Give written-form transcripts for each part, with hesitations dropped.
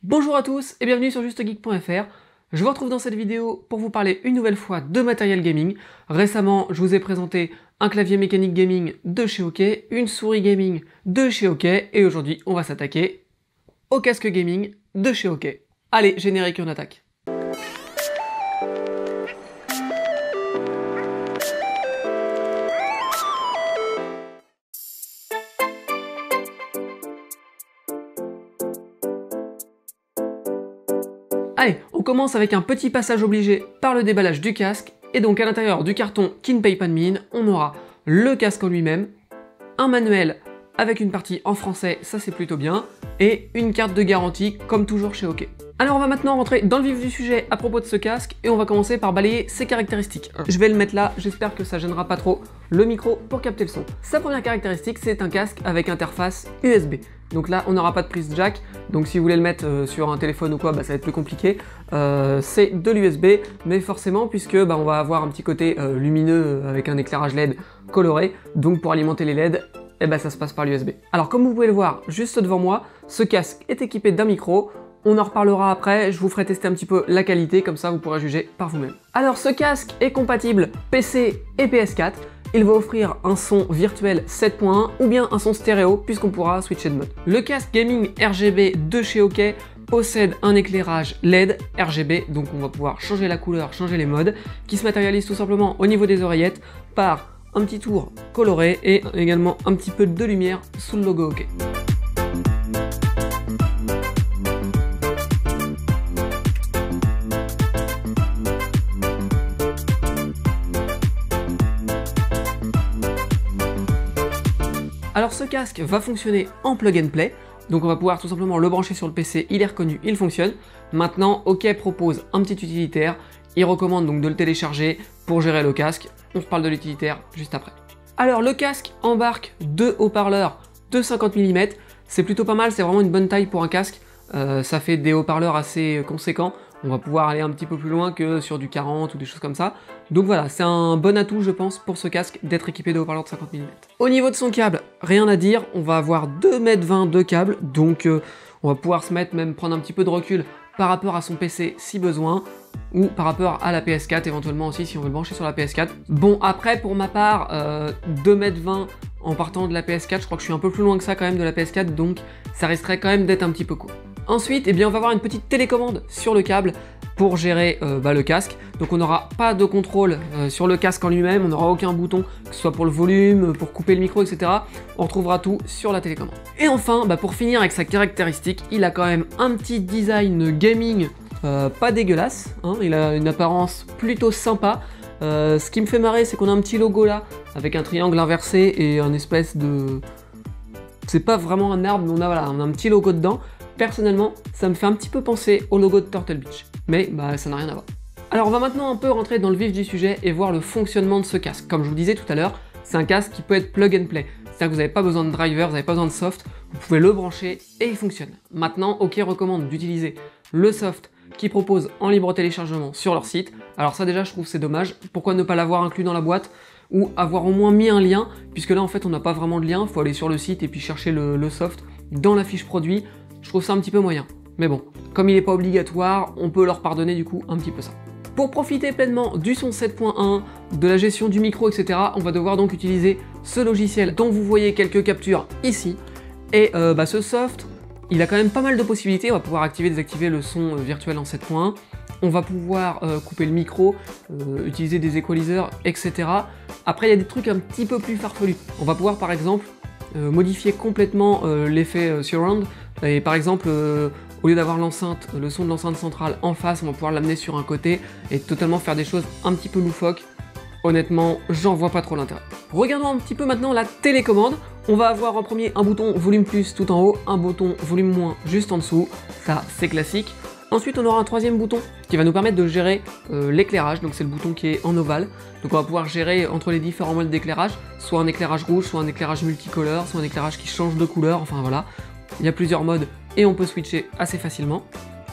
Bonjour à tous et bienvenue sur JusteGeek.fr. Je vous retrouve dans cette vidéo pour vous parler une nouvelle fois de matériel gaming. Récemment, je vous ai présenté un clavier mécanique gaming de chez OK, une souris gaming de chez OK, et aujourd'hui, on va s'attaquer au casque gaming de chez OK. Allez, générique, on attaque. Allez, on commence avec un petit passage obligé par le déballage du casque, et donc à l'intérieur du carton qui ne paye pas de mine, on aura le casque en lui-même, un manuel avec une partie en français, ça c'est plutôt bien, et une carte de garantie comme toujours chez OK. Alors on va maintenant rentrer dans le vif du sujet à propos de ce casque, et on va commencer par balayer ses caractéristiques. Je vais le mettre là, j'espère que ça gênera pas trop le micro pour capter le son. Sa première caractéristique, c'est un casque avec interface USB. Donc là, on n'aura pas de prise jack, donc si vous voulez le mettre sur un téléphone ou quoi, ça va être plus compliqué. C'est de l'USB, mais forcément, puisque on va avoir un petit côté lumineux avec un éclairage LED coloré, donc pour alimenter les LED, ça se passe par l'USB. Alors comme vous pouvez le voir juste devant moi, ce casque est équipé d'un micro. On en reparlera après, je vous ferai tester un petit peu la qualité, comme ça vous pourrez juger par vous-même. Alors ce casque est compatible PC et PS4. Il va offrir un son virtuel 7.1 ou bien un son stéréo puisqu'on pourra switcher de mode. Le casque gaming RGB de chez OK possède un éclairage LED RGB, donc on va pouvoir changer la couleur, changer les modes, qui se matérialise tout simplement au niveau des oreillettes par un petit tour coloré et également un petit peu de lumière sous le logo OK. Alors ce casque va fonctionner en plug and play, donc on va pouvoir tout simplement le brancher sur le PC, il est reconnu, il fonctionne. Maintenant, OK propose un petit utilitaire, il recommande donc de le télécharger pour gérer le casque. On reparle de l'utilitaire juste après. Alors le casque embarque deux haut-parleurs de 50 mm, c'est plutôt pas mal, c'est vraiment une bonne taille pour un casque. Ça fait des haut-parleurs assez conséquents. On va pouvoir aller un petit peu plus loin que sur du 40 ou des choses comme ça. Donc voilà, c'est un bon atout je pense pour ce casque d'être équipé de haut-parleurs de 50 mm. Au niveau de son câble, rien à dire, on va avoir 2,20 m de câble, donc on va pouvoir se mettre, même prendre un petit peu de recul par rapport à son PC si besoin, ou par rapport à la PS4 éventuellement aussi si on veut le brancher sur la PS4. Bon après pour ma part, 2,20 m en partant de la PS4, je crois que je suis un peu plus loin que ça quand même de la PS4, donc ça risquerait quand même d'être un petit peu court. Ensuite, on va avoir une petite télécommande sur le câble pour gérer le casque. Donc on n'aura pas de contrôle sur le casque en lui-même, on n'aura aucun bouton, que ce soit pour le volume, pour couper le micro, etc. On retrouvera tout sur la télécommande. Et enfin, pour finir avec sa caractéristique, il a quand même un petit design gaming pas dégueulasse, hein, il a une apparence plutôt sympa. Ce qui me fait marrer, c'est qu'on a un petit logo là, avec un triangle inversé et un espèce de... C'est pas vraiment un arbre, mais on a un petit logo dedans. Personnellement, ça me fait un petit peu penser au logo de Turtle Beach, mais ça n'a rien à voir. Alors on va maintenant un peu rentrer dans le vif du sujet et voir le fonctionnement de ce casque. Comme je vous disais tout à l'heure, c'est un casque qui peut être plug and play. C'est-à-dire que vous n'avez pas besoin de driver, vous n'avez pas besoin de soft, vous pouvez le brancher et il fonctionne. Maintenant, OK recommande d'utiliser le soft qu'ils proposent en libre téléchargement sur leur site. Alors ça déjà, je trouve c'est dommage. Pourquoi ne pas l'avoir inclus dans la boîte ou avoir au moins mis un lien, puisque là en fait on n'a pas vraiment de lien, il faut aller sur le site et puis chercher le soft dans la fiche produit. Je trouve ça un petit peu moyen. Mais bon, comme il n'est pas obligatoire, on peut leur pardonner du coup un petit peu ça. Pour profiter pleinement du son 7.1, de la gestion du micro, etc., on va devoir donc utiliser ce logiciel dont vous voyez quelques captures ici. Et ce soft, il a quand même pas mal de possibilités. On va pouvoir activer et désactiver le son virtuel en 7.1. On va pouvoir couper le micro, utiliser des equalizers, etc. Après, il y a des trucs un petit peu plus farfelus. On va pouvoir par exemple modifier complètement l'effet surround. Et par exemple, au lieu d'avoir l'enceinte, le son de l'enceinte centrale en face, on va pouvoir l'amener sur un côté et totalement faire des choses un petit peu loufoques. Honnêtement, j'en vois pas trop l'intérêt. Regardons un petit peu maintenant la télécommande. On va avoir en premier un bouton volume plus tout en haut, un bouton volume moins juste en dessous. Ça, c'est classique. Ensuite, on aura un troisième bouton qui va nous permettre de gérer l'éclairage. Donc c'est le bouton qui est en ovale. Donc on va pouvoir gérer entre les différents modes d'éclairage, soit un éclairage rouge, soit un éclairage multicolore, soit un éclairage qui change de couleur, enfin voilà. Il y a plusieurs modes et on peut switcher assez facilement.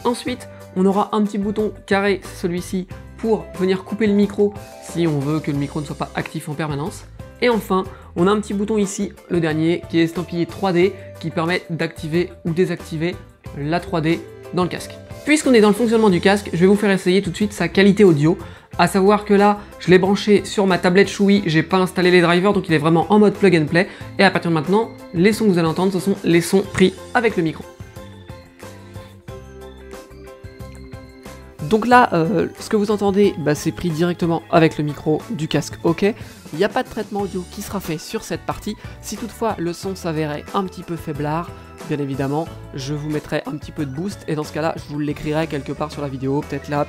Ensuite, on aura un petit bouton carré, celui-ci, pour venir couper le micro si on veut que le micro ne soit pas actif en permanence. Et enfin, on a un petit bouton ici, le dernier, qui est estampillé 3D, qui permet d'activer ou désactiver la 3D dans le casque. Puisqu'on est dans le fonctionnement du casque, je vais vous faire essayer tout de suite sa qualité audio. À savoir que là, je l'ai branché sur ma tablette Choui, j'ai pas installé les drivers, donc il est vraiment en mode plug and play. Et à partir de maintenant, les sons que vous allez entendre, ce sont les sons pris avec le micro. Donc là, ce que vous entendez, c'est pris directement avec le micro du casque, ok. Il n'y a pas de traitement audio qui sera fait sur cette partie. Si toutefois le son s'avérait un petit peu faiblard, bien évidemment, je vous mettrai un petit peu de boost, et dans ce cas-là, je vous l'écrirai quelque part sur la vidéo, peut-être là,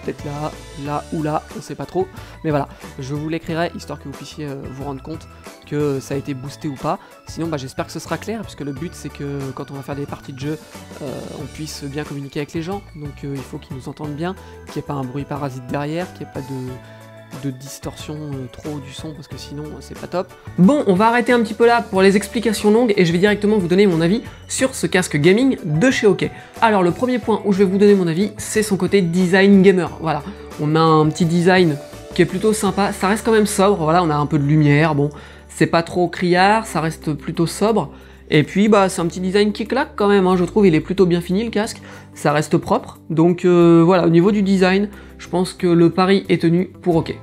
là ou là, on sait pas trop. Mais voilà, je vous l'écrirai, histoire que vous puissiez vous rendre compte que ça a été boosté ou pas. Sinon, j'espère que ce sera clair, puisque le but, c'est que quand on va faire des parties de jeu, on puisse bien communiquer avec les gens. Donc il faut qu'ils nous entendent bien, qu'il n'y ait pas un bruit parasite derrière, qu'il n'y ait pas de distorsion trop du son, parce que sinon c'est pas top. Bon, on va arrêter un petit peu là pour les explications longues et je vais directement vous donner mon avis sur ce casque gaming de chez OK. Alors le premier point où je vais vous donner mon avis, c'est son côté design gamer. Voilà, on a un petit design qui est plutôt sympa, ça reste quand même sobre, voilà, on a un peu de lumière, bon, c'est pas trop criard, ça reste plutôt sobre. Et puis c'est un petit design qui claque quand même, hein, je trouve il est plutôt bien fini le casque, ça reste propre, donc voilà, au niveau du design, je pense que le pari est tenu pour OK.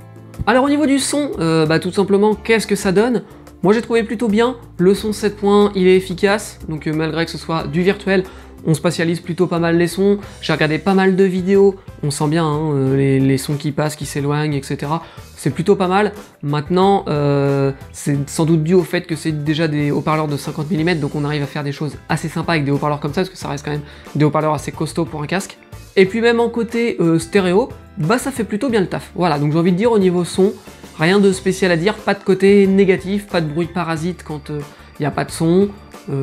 Alors au niveau du son, tout simplement, qu'est-ce que ça donne? Moi j'ai trouvé plutôt bien, le son 7 points, il est efficace, donc malgré que ce soit du virtuel, on spatialise plutôt pas mal les sons, j'ai regardé pas mal de vidéos, on sent bien hein, les sons qui passent, qui s'éloignent, etc. C'est plutôt pas mal. Maintenant, c'est sans doute dû au fait que c'est déjà des haut-parleurs de 50 mm, donc on arrive à faire des choses assez sympas avec des haut-parleurs comme ça, parce que ça reste quand même des haut-parleurs assez costauds pour un casque. Et puis même en côté stéréo, ça fait plutôt bien le taf. Voilà, donc j'ai envie de dire au niveau son, rien de spécial à dire, pas de côté négatif, pas de bruit parasite quand il n'y a pas de son,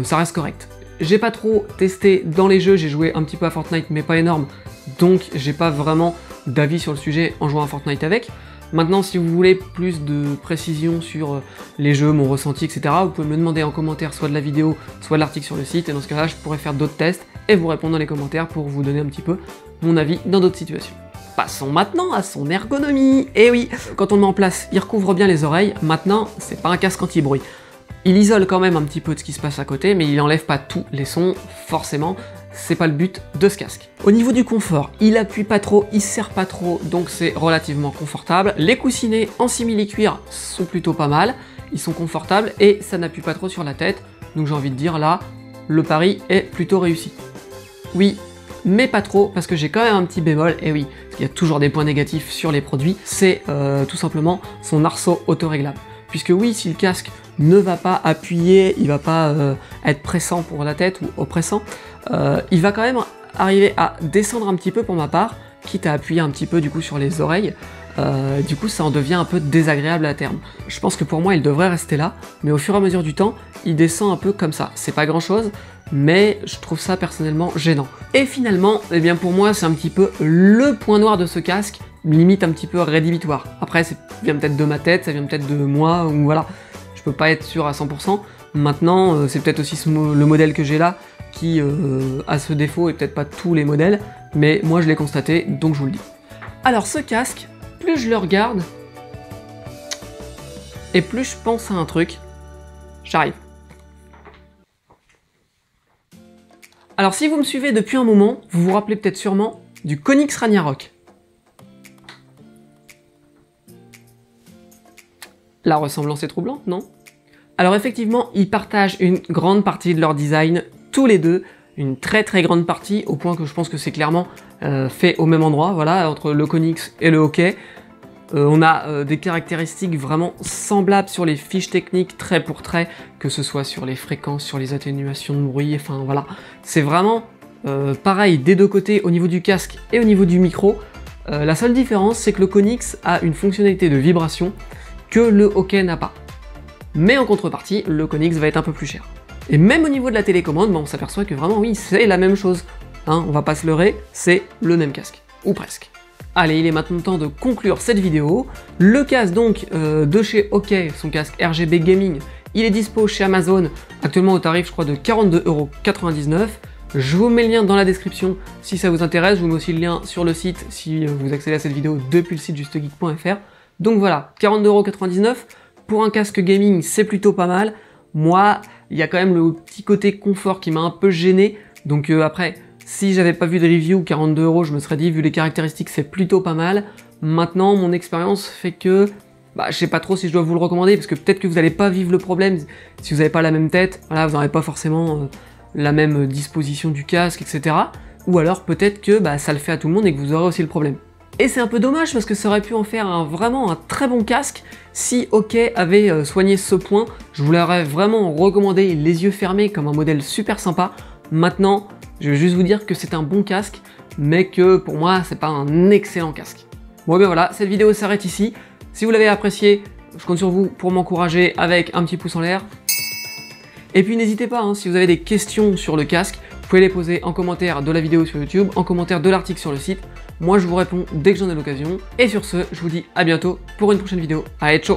ça reste correct. J'ai pas trop testé dans les jeux, j'ai joué un petit peu à Fortnite mais pas énorme, donc j'ai pas vraiment d'avis sur le sujet en jouant à Fortnite avec. Maintenant si vous voulez plus de précision sur les jeux, mon ressenti, etc., vous pouvez me le demander en commentaire soit de la vidéo, soit de l'article sur le site, et dans ce cas-là je pourrais faire d'autres tests et vous répondre dans les commentaires pour vous donner un petit peu mon avis dans d'autres situations. Passons maintenant à son ergonomie. Et oui, quand on le met en place, il recouvre bien les oreilles, maintenant c'est pas un casque anti-bruit. Il isole quand même un petit peu de ce qui se passe à côté, mais il enlève pas tous les sons, forcément, c'est pas le but de ce casque. Au niveau du confort, il appuie pas trop, il serre pas trop, donc c'est relativement confortable. Les coussinets en simili-cuir sont plutôt pas mal, ils sont confortables et ça n'appuie pas trop sur la tête, donc j'ai envie de dire là, le pari est plutôt réussi. Oui, mais pas trop, parce que j'ai quand même un petit bémol, et oui, il y a toujours des points négatifs sur les produits, c'est tout simplement son arceau autoréglable. Puisque oui, si le casque ne va pas appuyer, il va pas être pressant pour la tête ou oppressant, il va quand même arriver à descendre un petit peu pour ma part, quitte à appuyer un petit peu du coup sur les oreilles, du coup ça en devient un peu désagréable à terme. Je pense que pour moi il devrait rester là, mais au fur et à mesure du temps, il descend un peu comme ça. C'est pas grand chose, mais je trouve ça personnellement gênant. Et finalement, eh bien pour moi c'est un petit peu le point noir de ce casque, limite un petit peu rédhibitoire. Après ça vient peut-être de ma tête, ça vient peut-être de moi, ou voilà, je peux pas être sûr à 100%. Maintenant c'est peut-être aussi le modèle que j'ai là qui a ce défaut, et peut-être pas tous les modèles, mais moi je l'ai constaté, donc je vous le dis. Alors ce casque, plus je le regarde, et plus je pense à un truc. J'arrive. Alors si vous me suivez depuis un moment, vous vous rappelez peut-être sûrement du Konix Ragnarok. La ressemblance est troublante, non? Alors effectivement, ils partagent une grande partie de leur design, tous les deux, une très grande partie, au point que je pense que c'est clairement fait au même endroit, voilà, entre le Konix et le OK. On a des caractéristiques vraiment semblables sur les fiches techniques, trait pour trait, que ce soit sur les fréquences, sur les atténuations de bruit, enfin voilà. C'est vraiment pareil des deux côtés au niveau du casque et au niveau du micro. La seule différence, c'est que le Konix a une fonctionnalité de vibration que le OK n'a pas. Mais en contrepartie, le Konix va être un peu plus cher. Et même au niveau de la télécommande, on s'aperçoit que vraiment oui, c'est la même chose. Hein, on va pas se leurrer, c'est le même casque. Ou presque. Allez, il est maintenant temps de conclure cette vidéo. Le casque donc de chez OK, son casque RGB Gaming, il est dispo chez Amazon, actuellement au tarif je crois de 42,99 €. Je vous mets le lien dans la description si ça vous intéresse, je vous mets aussi le lien sur le site si vous accédez à cette vidéo depuis le site justegeek.fr. Donc voilà, 42,99 €. Pour un casque gaming, c'est plutôt pas mal. Moi, il y a quand même le petit côté confort qui m'a un peu gêné. Donc après, Si j'avais pas vu de review, 42 €, je me serais dit, vu les caractéristiques, c'est plutôt pas mal. Maintenant, mon expérience fait que je sais pas trop si je dois vous le recommander, parce que peut-être que vous n'allez pas vivre le problème si vous n'avez pas la même tête, voilà, vous n'aurez pas forcément la même disposition du casque, etc. Ou alors peut-être que ça le fait à tout le monde et que vous aurez aussi le problème. Et c'est un peu dommage parce que ça aurait pu en faire vraiment un très bon casque si OK avait soigné ce point. Je vous l'aurais vraiment recommandé les yeux fermés comme un modèle super sympa. Maintenant, je vais juste vous dire que c'est un bon casque, mais que pour moi, c'est pas un excellent casque. Bon ben voilà, cette vidéo s'arrête ici. Si vous l'avez apprécié, je compte sur vous pour m'encourager avec un petit pouce en l'air. Et puis n'hésitez pas, si vous avez des questions sur le casque, vous pouvez les poser en commentaire de la vidéo sur YouTube, en commentaire de l'article sur le site. Moi je vous réponds dès que j'en ai l'occasion. Et sur ce, je vous dis à bientôt pour une prochaine vidéo. Allez, ciao!